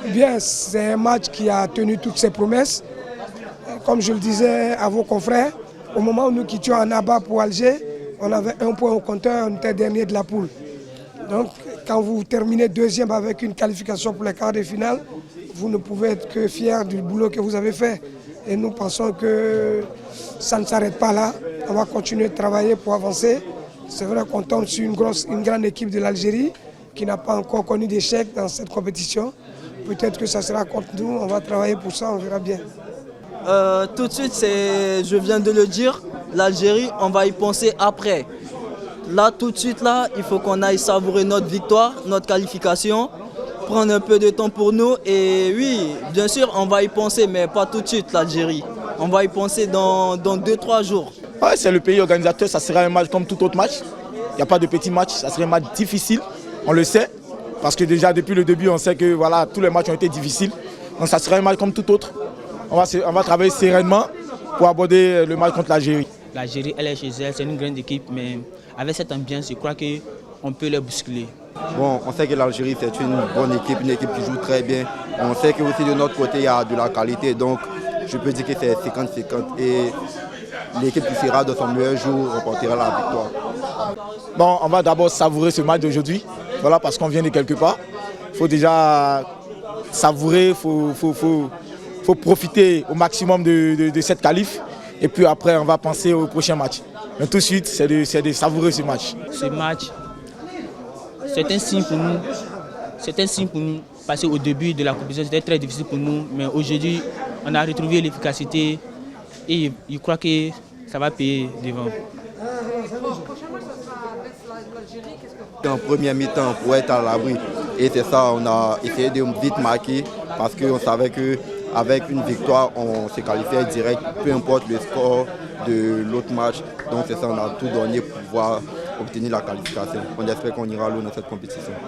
Bien, c'est un match qui a tenu toutes ses promesses. Comme je le disais à vos confrères, au moment où nous quittions Annaba pour Alger, on avait 1 point au compteur, on était dernier de la poule. Donc, quand vous terminez deuxième avec une qualification pour les quarts de finale, vous ne pouvez être que fier du boulot que vous avez fait. Et nous pensons que ça ne s'arrête pas là. On va continuer de travailler pour avancer. C'est vrai qu'on tombe sur une grande équipe de l'Algérie qui n'a pas encore connu d'échec dans cette compétition. Peut-être que ça sera contre nous, on va travailler pour ça, on verra bien. Tout de suite, je viens de le dire, l'Algérie, on va y penser après. Là, tout de suite, là, il faut qu'on aille savourer notre victoire, notre qualification, prendre un peu de temps pour nous. Et oui, bien sûr, on va y penser, mais pas tout de suite, l'Algérie. On va y penser dans 2-3 jours. Ouais, c'est le pays organisateur, ça sera un match comme tout autre match. Il n'y a pas de petit match, ça sera un match difficile, on le sait. Parce que déjà, depuis le début, on sait que voilà, tous les matchs ont été difficiles. Donc ça sera un match comme tout autre. On va travailler sereinement pour aborder le match contre l'Algérie. L'Algérie, elle est chez elle, c'est une grande équipe, mais avec cette ambiance, je crois qu'on peut les bousculer. Bon, on sait que l'Algérie, c'est une bonne équipe, une équipe qui joue très bien. On sait qu'aussi de notre côté, il y a de la qualité, donc je peux dire que c'est 50-50. Et l'équipe qui sera de son meilleur jour remportera la victoire. Bon, on va d'abord savourer ce match d'aujourd'hui, voilà, parce qu'on vient de quelque part. Il faut déjà savourer, il faut profiter au maximum de cette qualif. Et puis après, on va penser au prochain match. Mais tout de suite, c'est de savourer ce match. Ce match, c'est un signe pour nous. C'est un signe pour nous. Parce qu'au début de la compétition, c'était très difficile pour nous. Mais aujourd'hui, on a retrouvé l'efficacité. Et je crois que ça va payer devant. En première mi-temps, pour être à l'abri. Et c'est ça, on a essayé de vite marquer parce qu'on savait qu'avec une victoire, on se qualifiait direct, peu importe le score de l'autre match. Donc c'est ça, on a tout donné pour pouvoir obtenir la qualification. On espère qu'on ira loin dans cette compétition.